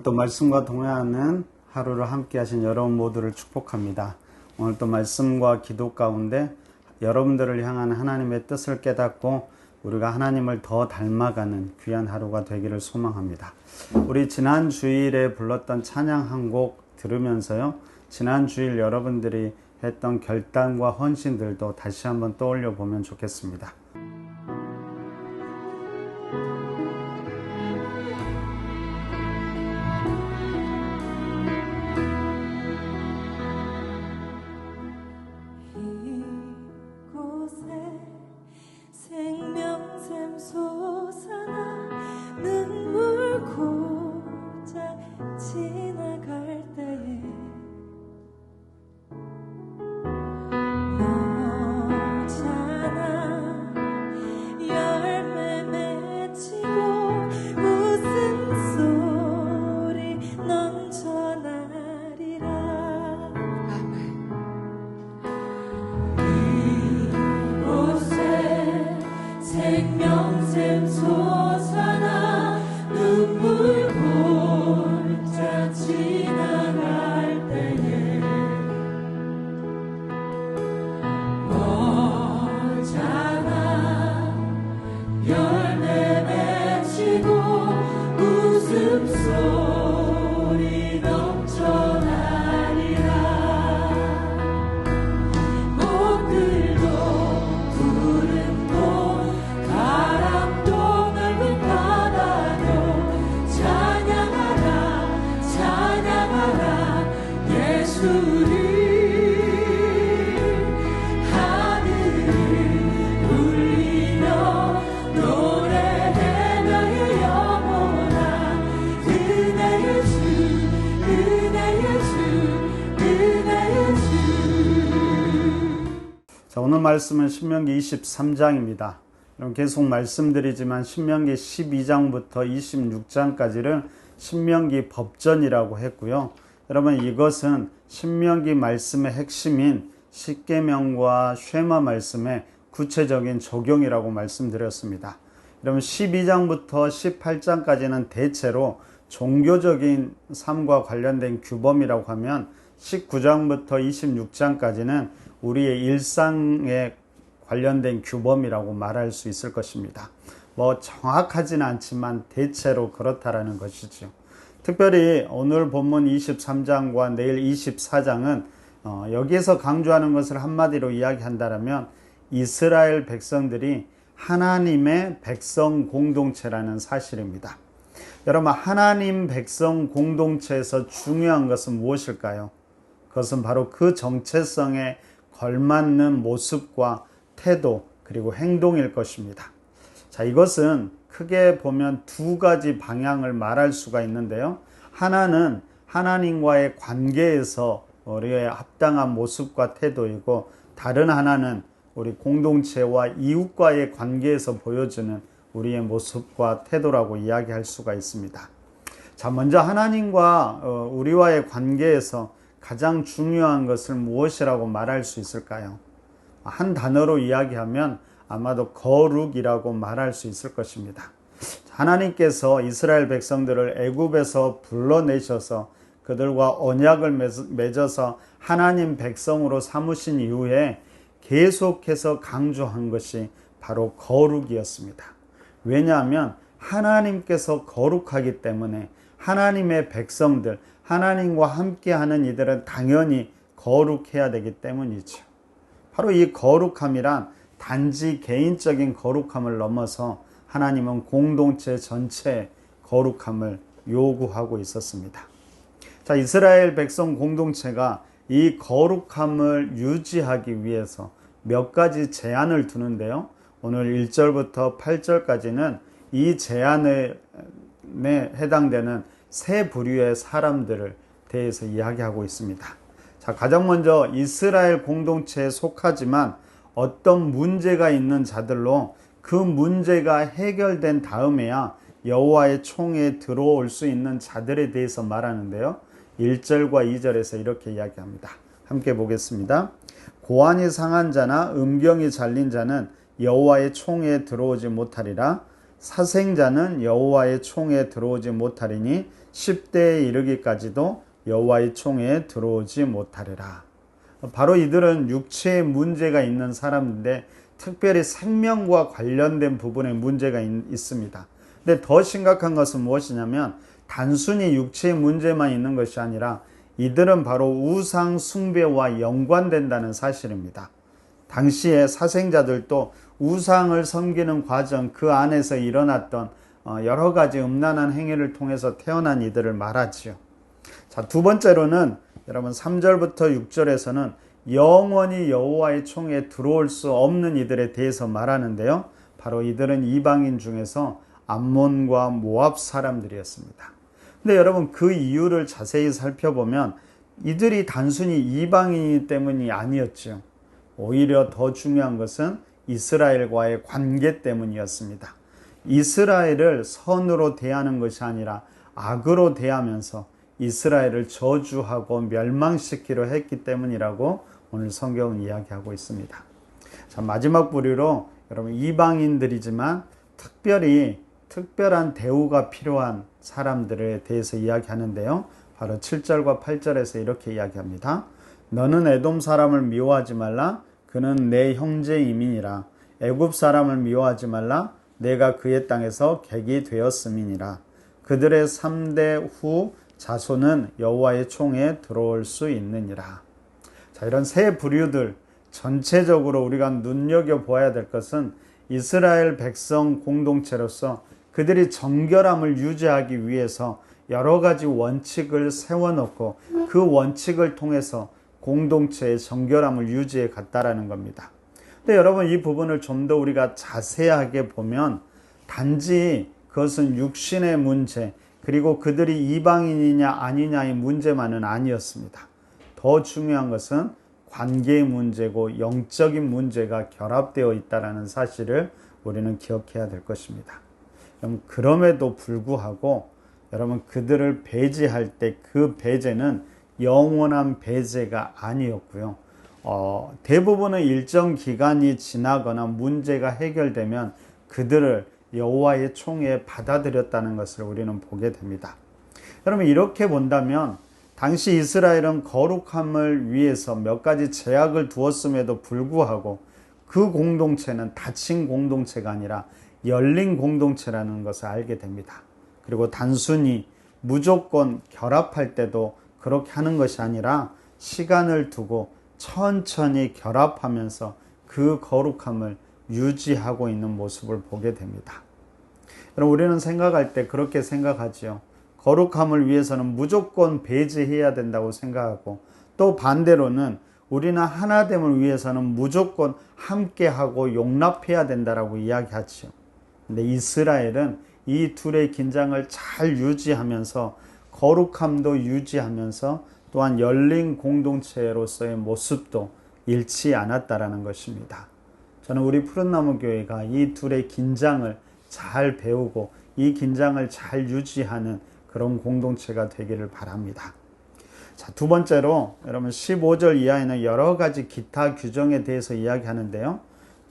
오늘 또 말씀과 동행하는 하루를 함께 하신 여러분 모두를 축복합니다. 오늘 또 말씀과 기도 가운데 여러분들을 향한 하나님의 뜻을 깨닫고 우리가 하나님을 더 닮아가는 귀한 하루가 되기를 소망합니다. 우리 지난 주일에 불렀던 찬양 한 곡 들으면서요, 지난 주일 여러분들이 했던 결단과 헌신들도 다시 한번 떠올려 보면 좋겠습니다. 자, 오늘 말씀은 신명기 23장입니다. 계속 말씀드리지만 신명기 12장부터 26장까지를 신명기 법전이라고 했고요. 여러분, 이것은 신명기 말씀의 핵심인 십계명과 쉐마 말씀의 구체적인 적용이라고 말씀드렸습니다. 여러분, 12장부터 18장까지는 대체로 종교적인 삶과 관련된 규범이라고 하면 19장부터 26장까지는 우리의 일상에 관련된 규범이라고 말할 수 있을 것입니다. 정확하지는 않지만 대체로 그렇다라는 것이죠. 특별히 오늘 본문 23장과 내일 24장은 여기에서 강조하는 것을 한마디로 이야기한다면 이스라엘 백성들이 하나님의 백성 공동체라는 사실입니다. 여러분, 하나님 백성 공동체에서 중요한 것은 무엇일까요? 그것은 바로 그 정체성에 걸맞는 모습과 태도 그리고 행동일 것입니다. 자, 이것은 크게 보면 두 가지 방향을 말할 수가 있는데요. 하나는 하나님과의 관계에서 우리의 합당한 모습과 태도이고, 다른 하나는 우리 공동체와 이웃과의 관계에서 보여주는 우리의 모습과 태도라고 이야기할 수가 있습니다. 자, 먼저 하나님과 우리와의 관계에서 가장 중요한 것을 무엇이라고 말할 수 있을까요? 한 단어로 이야기하면 아마도 거룩이라고 말할 수 있을 것입니다. 하나님께서 이스라엘 백성들을 애굽에서 불러내셔서 그들과 언약을 맺어서 하나님 백성으로 삼으신 이후에 계속해서 강조한 것이 바로 거룩이었습니다. 왜냐하면 하나님께서 거룩하기 때문에 하나님의 백성들, 하나님과 함께하는 이들은 당연히 거룩해야 되기 때문이죠. 바로 이 거룩함이란 단지 개인적인 거룩함을 넘어서 하나님은 공동체 전체의 거룩함을 요구하고 있었습니다. 자, 이스라엘 백성 공동체가 이 거룩함을 유지하기 위해서 몇 가지 제한을 두는데요. 오늘 1절부터 8절까지는 이 제한에 해당되는 세 부류의 사람들을 대해서 이야기하고 있습니다. 자, 가장 먼저 이스라엘 공동체에 속하지만 어떤 문제가 있는 자들로 그 문제가 해결된 다음에야 여호와의 총회에 들어올 수 있는 자들에 대해서 말하는데요. 1절과 2절에서 이렇게 이야기합니다. 함께 보겠습니다. 고안이 상한 자나 음경이 잘린 자는 여호와의 총회에 들어오지 못하리라. 사생자는 여호와의 총회에 들어오지 못하리니 10대에 이르기까지도 여호와의 총회에 들어오지 못하리라. 바로 이들은 육체에 문제가 있는 사람인데 특별히 생명과 관련된 부분에 문제가 있습니다. 근데 더 심각한 것은 무엇이냐면 단순히 육체의 문제만 있는 것이 아니라 이들은 바로 우상 숭배와 연관된다는 사실입니다. 당시에 사생자들도 우상을 섬기는 과정, 그 안에서 일어났던 여러 가지 음란한 행위를 통해서 태어난 이들을 말하지요. 자, 두 번째로는 여러분 3절부터 6절에서는 영원히 여호와의 총에 들어올 수 없는 이들에 대해서 말하는데요. 바로 이들은 이방인 중에서 암몬과 모압 사람들이었습니다. 근데 여러분 그 이유를 자세히 살펴보면 이들이 단순히 이방인이기 때문이 아니었죠. 오히려 더 중요한 것은 이스라엘과의 관계 때문이었습니다. 이스라엘을 선으로 대하는 것이 아니라 악으로 대하면서 이스라엘을 저주하고 멸망시키려 했기 때문이라고 오늘 성경은 이야기하고 있습니다. 자, 마지막 부류로 여러분 이방인들이지만 특별한 대우가 필요한 사람들에 대해서 이야기하는데요. 바로 7절과 8절에서 이렇게 이야기합니다. 너는 에돔 사람을 미워하지 말라. 그는 내 형제임이니라. 애굽 사람을 미워하지 말라. 내가 그의 땅에서 객이 되었음이니라. 그들의 3대 후 자손은 여호와의 총에 들어올 수 있느니라. 자, 이런 세 부류들 전체적으로 우리가 눈여겨보아야 될 것은 이스라엘 백성 공동체로서 그들이 정결함을 유지하기 위해서 여러 가지 원칙을 세워놓고 그 원칙을 통해서 공동체의 정결함을 유지해 갔다라는 겁니다. 근데 여러분 이 부분을 좀 더 우리가 자세하게 보면 단지 그것은 육신의 문제 그리고 그들이 이방인이냐 아니냐의 문제만은 아니었습니다. 더 중요한 것은 관계의 문제고 영적인 문제가 결합되어 있다는 사실을 우리는 기억해야 될 것입니다. 그럼에도 불구하고 여러분 그들을 배제할 때 그 배제는 영원한 배제가 아니었고요. 대부분은 일정 기간이 지나거나 문제가 해결되면 그들을 여호와의 총에 받아들였다는 것을 우리는 보게 됩니다. 여러분 이렇게 본다면 당시 이스라엘은 거룩함을 위해서 몇 가지 제약을 두었음에도 불구하고 그 공동체는 닫힌 공동체가 아니라 열린 공동체라는 것을 알게 됩니다. 그리고 단순히 무조건 결합할 때도 그렇게 하는 것이 아니라 시간을 두고 천천히 결합하면서 그 거룩함을 유지하고 있는 모습을 보게 됩니다. 여러분 우리는 생각할 때 그렇게 생각하지요. 거룩함을 위해서는 무조건 배제해야 된다고 생각하고 또 반대로는 우리는 하나됨을 위해서는 무조건 함께하고 용납해야 된다라고 이야기하지요. 근데 이스라엘은 이 둘의 긴장을 잘 유지하면서 거룩함도 유지하면서 또한 열린 공동체로서의 모습도 잃지 않았다라는 것입니다. 저는 우리 푸른나무 교회가 이 둘의 긴장을 잘 배우고 이 긴장을 잘 유지하는 그런 공동체가 되기를 바랍니다. 자, 두 번째로 여러분 15절 이하에는 여러 가지 기타 규정에 대해서 이야기하는데요.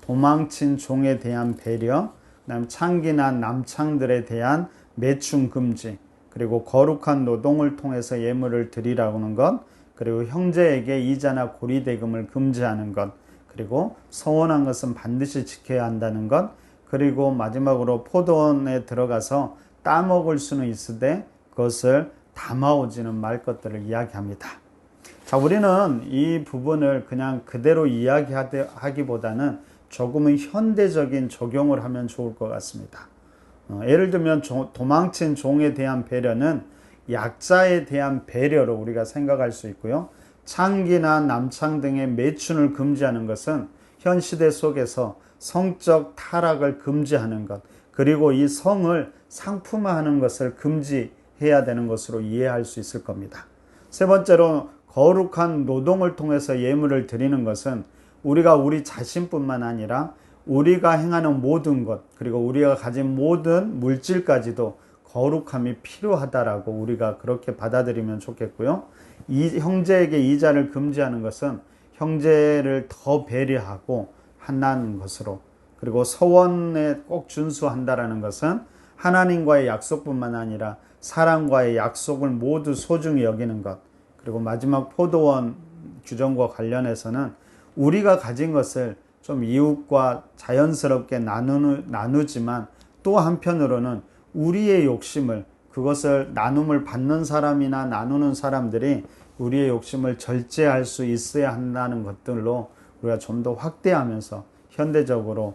도망친 종에 대한 배려, 그다음 창기나 남창들에 대한 매춘 금지, 그리고 거룩한 노동을 통해서 예물을 드리라는 것, 그리고 형제에게 이자나 고리대금을 금지하는 것, 그리고 서원한 것은 반드시 지켜야 한다는 것, 그리고 마지막으로 포도원에 들어가서 따먹을 수는 있으되 그것을 담아오지는 말 것들을 이야기합니다. 자, 우리는 이 부분을 그냥 그대로 이야기하기보다는 조금은 현대적인 적용을 하면 좋을 것 같습니다. 예를 들면 도망친 종에 대한 배려는 약자에 대한 배려로 우리가 생각할 수 있고요. 창기나 남창 등의 매춘을 금지하는 것은 현 시대 속에서 성적 타락을 금지하는 것, 그리고 이 성을 상품화하는 것을 금지해야 되는 것으로 이해할 수 있을 겁니다. 세 번째로 거룩한 노동을 통해서 예물을 드리는 것은 우리가 우리 자신뿐만 아니라 우리가 행하는 모든 것, 그리고 우리가 가진 모든 물질까지도 거룩함이 필요하다라고 우리가 그렇게 받아들이면 좋겠고요. 이 형제에게 이자를 금지하는 것은 형제를 더 배려하고 한다는 것으로, 그리고 서원에 꼭 준수한다라는 것은 하나님과의 약속뿐만 아니라 사랑과의 약속을 모두 소중히 여기는 것, 그리고 마지막 포도원 규정과 관련해서는 우리가 가진 것을 좀 이웃과 자연스럽게 나누지만 또 한편으로는 우리의 욕심을, 그것을 나눔을 받는 사람이나 나누는 사람들이 우리의 욕심을 절제할 수 있어야 한다는 것들로 우리가 좀 더 확대하면서 현대적으로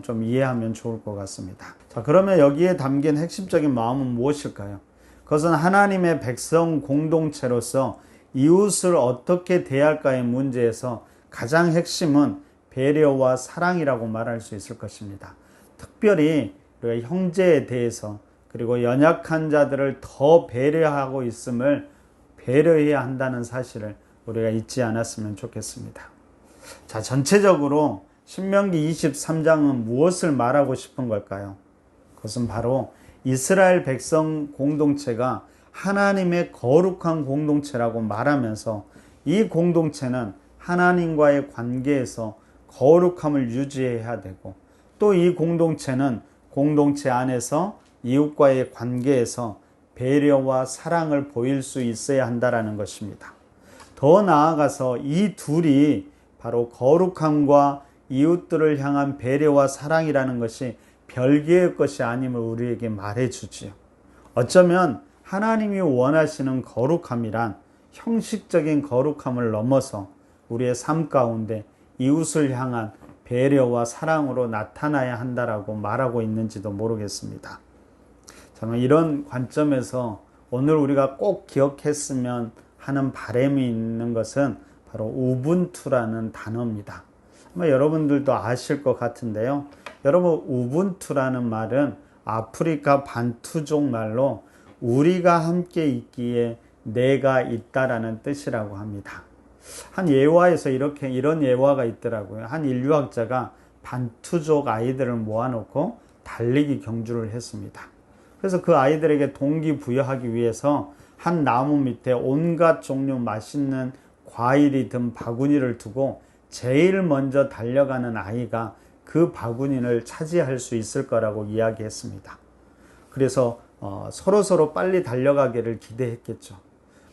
좀 이해하면 좋을 것 같습니다. 자, 그러면 여기에 담긴 핵심적인 마음은 무엇일까요? 그것은 하나님의 백성 공동체로서 이웃을 어떻게 대할까의 문제에서 가장 핵심은 배려와 사랑이라고 말할 수 있을 것입니다. 특별히 우리가 형제에 대해서, 그리고 연약한 자들을 더 배려하고 있음을 배려해야 한다는 사실을 우리가 잊지 않았으면 좋겠습니다. 자, 전체적으로 신명기 23장은 무엇을 말하고 싶은 걸까요? 그것은 바로 이스라엘 백성 공동체가 하나님의 거룩한 공동체라고 말하면서 이 공동체는 하나님과의 관계에서 거룩함을 유지해야 되고, 또 이 공동체는 공동체 안에서 이웃과의 관계에서 배려와 사랑을 보일 수 있어야 한다는 것입니다. 더 나아가서 이 둘이 바로 거룩함과 이웃들을 향한 배려와 사랑이라는 것이 별개의 것이 아님을 우리에게 말해주지요. 어쩌면 하나님이 원하시는 거룩함이란 형식적인 거룩함을 넘어서 우리의 삶 가운데 이웃을 향한 배려와 사랑으로 나타나야 한다라고 말하고 있는지도 모르겠습니다. 저는 이런 관점에서 오늘 우리가 꼭 기억했으면 하는 바람이 있는 것은 바로 우분투라는 단어입니다. 아마 여러분들도 아실 것 같은데요. 여러분, 우분투라는 말은 아프리카 반투족 말로 우리가 함께 있기에 내가 있다라는 뜻이라고 합니다. 한 예화에서 이런 예화가 있더라고요. 한 인류학자가 반투족 아이들을 모아놓고 달리기 경주를 했습니다. 그래서 그 아이들에게 동기부여하기 위해서 한 나무 밑에 온갖 종류 맛있는 과일이 든 바구니를 두고 제일 먼저 달려가는 아이가 그 바구니를 차지할 수 있을 거라고 이야기했습니다. 그래서 서로 빨리 달려가기를 기대했겠죠.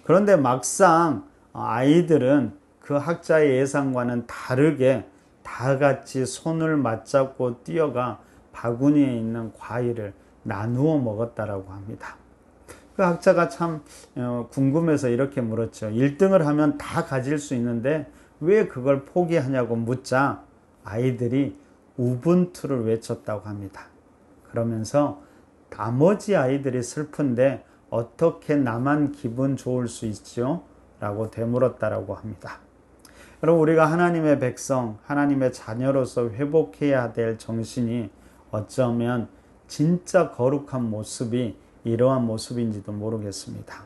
그런데 막상 아이들은 그 학자의 예상과는 다르게 다 같이 손을 맞잡고 뛰어가 바구니에 있는 과일을 나누어 먹었다라고 합니다. 그 학자가 참 궁금해서 이렇게 물었죠. 1등을 하면 다 가질 수 있는데 왜 그걸 포기하냐고 묻자 아이들이 우분투를 외쳤다고 합니다. 그러면서 나머지 아이들이 슬픈데 어떻게 나만 기분 좋을 수 있죠? 라고 되물었다라고 합니다. 여러분, 우리가 하나님의 백성, 하나님의 자녀로서 회복해야 될 정신이 어쩌면 진짜 거룩한 모습이 이러한 모습인지도 모르겠습니다.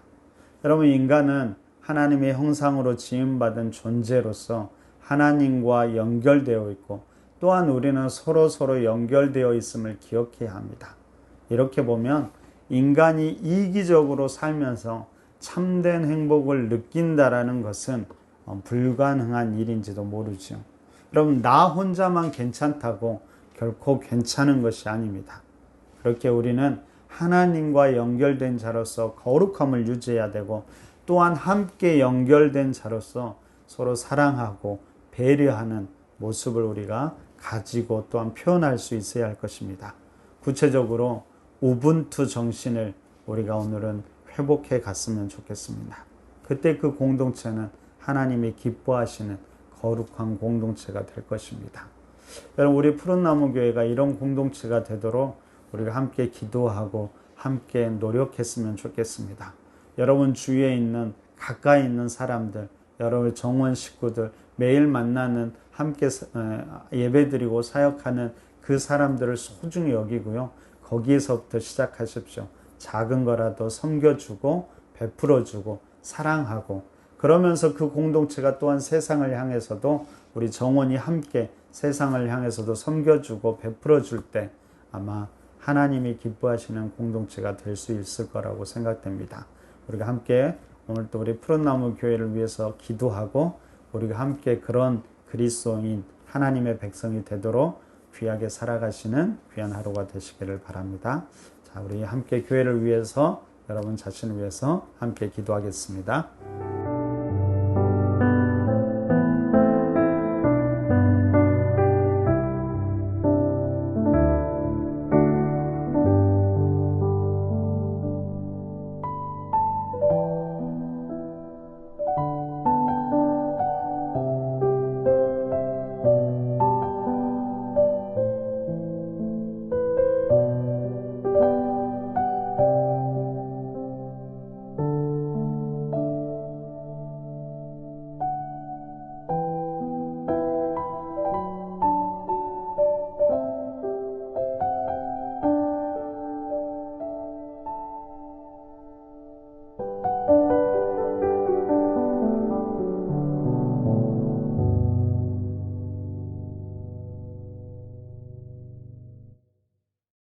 여러분, 인간은 하나님의 형상으로 지음받은 존재로서 하나님과 연결되어 있고, 또한 우리는 서로 연결되어 있음을 기억해야 합니다. 이렇게 보면 인간이 이기적으로 살면서 참된 행복을 느낀다라는 것은 불가능한 일인지도 모르죠. 여러분, 나 혼자만 괜찮다고 결코 괜찮은 것이 아닙니다. 그렇게 우리는 하나님과 연결된 자로서 거룩함을 유지해야 되고, 또한 함께 연결된 자로서 서로 사랑하고 배려하는 모습을 우리가 가지고 또한 표현할 수 있어야 할 것입니다. 구체적으로 우분투 정신을 우리가 오늘은 회복해 갔으면 좋겠습니다. 그때 그 공동체는 하나님이 기뻐하시는 거룩한 공동체가 될 것입니다. 여러분, 우리 푸른나무 교회가 이런 공동체가 되도록 우리가 함께 기도하고 함께 노력했으면 좋겠습니다. 여러분 주위에 있는, 가까이 있는 사람들, 여러분 정원 식구들, 매일 만나는, 함께 예배드리고 사역하는 그 사람들을 소중히 여기고요. 거기에서부터 시작하십시오. 작은 거라도 섬겨주고 베풀어주고 사랑하고, 그러면서 그 공동체가 또한 세상을 향해서도, 우리 정원이 함께 세상을 향해서도 섬겨주고 베풀어줄 때 아마 하나님이 기뻐하시는 공동체가 될 수 있을 거라고 생각됩니다. 우리가 함께 오늘 또 우리 푸른나무 교회를 위해서 기도하고, 우리가 함께 그런 그리스도인 하나님의 백성이 되도록 귀하게 살아가시는 귀한 하루가 되시기를 바랍니다. 자, 우리 함께 교회를 위해서, 여러분 자신을 위해서 함께 기도하겠습니다.